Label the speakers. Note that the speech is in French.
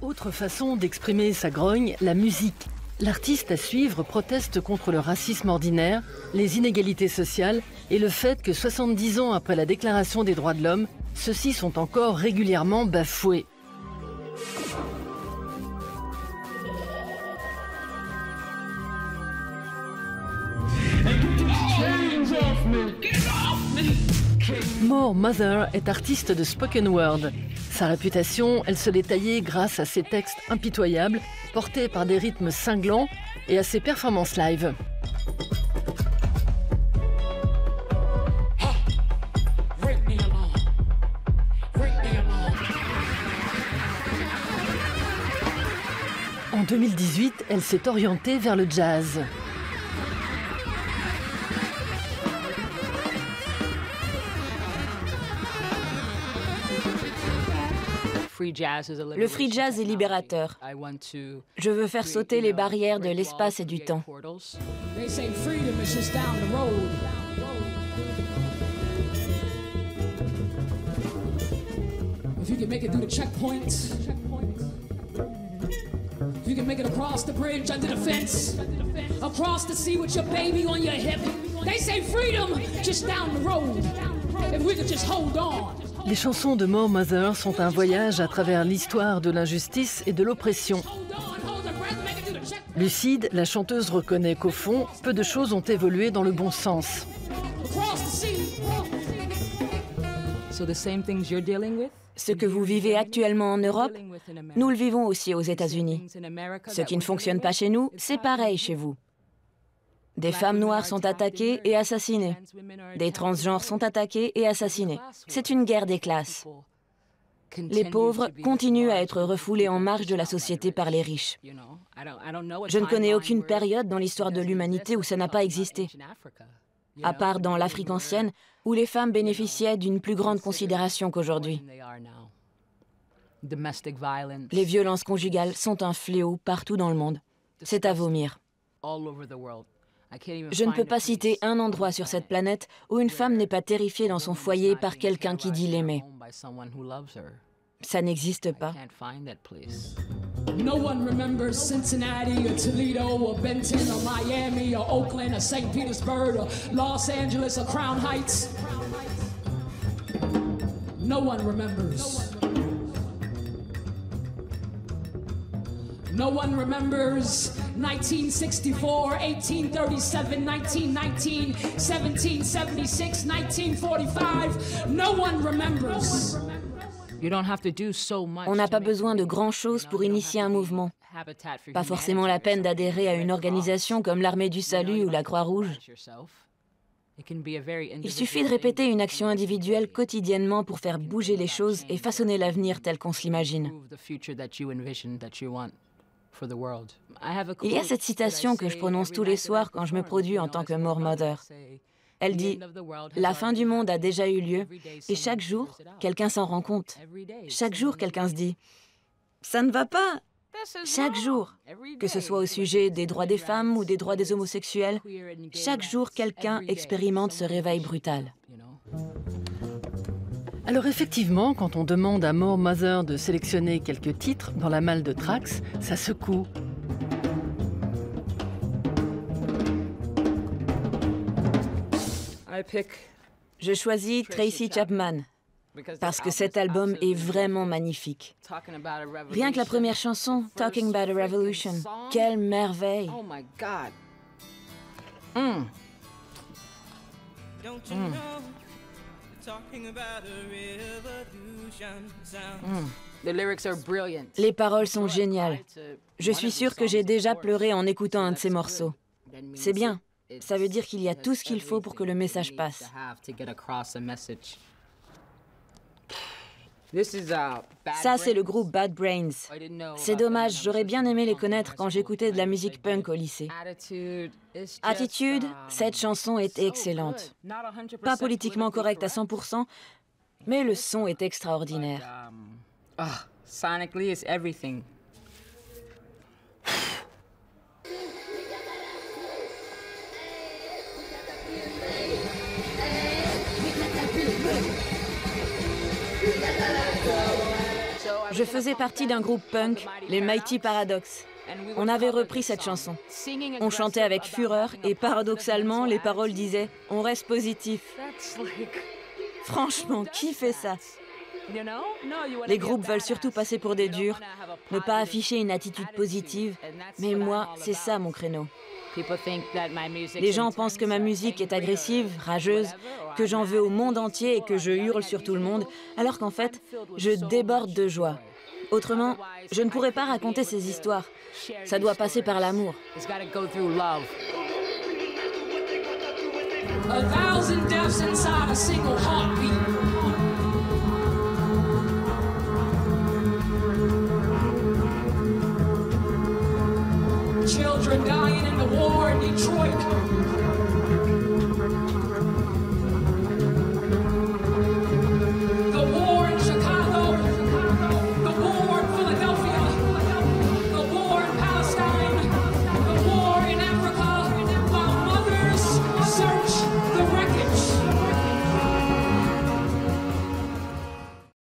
Speaker 1: Autre façon d'exprimer sa grogne, la musique. L'artiste à suivre proteste contre le racisme ordinaire, les inégalités sociales et le fait que 70 ans après la Déclaration des droits de l'homme, ceux-ci sont encore régulièrement bafoués. More Mother est artiste de spoken word. Sa réputation, elle se l'est taillée grâce à ses textes impitoyables, portés par des rythmes cinglants et à ses performances live. En 2018, elle s'est orientée vers le jazz.
Speaker 2: Le free jazz est libérateur. Je veux faire sauter les barrières de l'espace et du temps.
Speaker 1: Les chansons de More Mother sont un voyage à travers l'histoire de l'injustice et de l'oppression. Lucide, la chanteuse reconnaît qu'au fond, peu de choses ont évolué dans le bon sens.
Speaker 2: Ce que vous vivez actuellement en Europe, nous le vivons aussi aux États-Unis. Ce qui ne fonctionne pas chez nous, c'est pareil chez vous. Des femmes noires sont attaquées et assassinées. Des transgenres sont attaqués et assassinés. C'est une guerre des classes. Les pauvres continuent à être refoulés en marge de la société par les riches. Je ne connais aucune période dans l'histoire de l'humanité où ça n'a pas existé, à part dans l'Afrique ancienne, où les femmes bénéficiaient d'une plus grande considération qu'aujourd'hui. Les violences conjugales sont un fléau partout dans le monde. C'est à vomir. Je ne peux pas citer un endroit sur cette planète où une femme n'est pas terrifiée dans son foyer par quelqu'un qui dit l'aimer. Ça n'existe pas.
Speaker 3: No one remembers Cincinnati or Toledo or Benton or Miami or Oakland or St. Petersburg or Los Angeles or Crown Heights. No one remembers. No one remembers 1964, 1837, 1919, 1776, 1945. No one remembers.
Speaker 2: On n'a pas besoin de grand-chose pour initier un mouvement. Pas forcément la peine d'adhérer à une organisation comme l'Armée du Salut ou la Croix-Rouge. Il suffit de répéter une action individuelle quotidiennement pour faire bouger les choses et façonner l'avenir tel qu'on se l'imagine. Il y a cette citation que je prononce tous les soirs quand je me produis en tant que More Mother. Elle dit « La fin du monde a déjà eu lieu et chaque jour, quelqu'un s'en rend compte. Chaque jour, quelqu'un se dit « Ça ne va pas !» Chaque jour, que ce soit au sujet des droits des femmes ou des droits des homosexuels, chaque jour, quelqu'un expérimente ce réveil brutal.
Speaker 1: Alors effectivement, quand on demande à More Mother de sélectionner quelques titres dans la malle de Trax, ça secoue.
Speaker 2: Je choisis Tracy Chapman, parce que cet album est vraiment magnifique. Rien que la première chanson, Talking About a Revolution, quelle merveille! Les paroles sont géniales. Je suis sûre que j'ai déjà pleuré en écoutant un de ces morceaux. C'est bien. Ça veut dire qu'il y a tout ce qu'il faut pour que le message passe. Ça, c'est le groupe Bad Brains. C'est dommage, j'aurais bien aimé les connaître quand j'écoutais de la musique punk au lycée. Attitude, cette chanson est excellente. Pas politiquement correcte à 100%, mais le son est extraordinaire.
Speaker 4: Sonically, it's everything.
Speaker 2: Je faisais partie d'un groupe punk, les Mighty Paradox. On avait repris cette chanson. On chantait avec fureur et paradoxalement, les paroles disaient « On reste positif ». Franchement, qui fait ça? Les groupes veulent surtout passer pour des durs, ne pas afficher une attitude positive, mais moi, c'est ça mon créneau. Les gens pensent que ma musique est agressive, rageuse, que j'en veux au monde entier et que je hurle sur tout le monde, alors qu'en fait, je déborde de joie. Autrement, je ne pourrais pas raconter ces histoires. Ça doit passer par l'amour.
Speaker 3: A thousand deaths inside a single heartbeat. Children dying in the war in Detroit.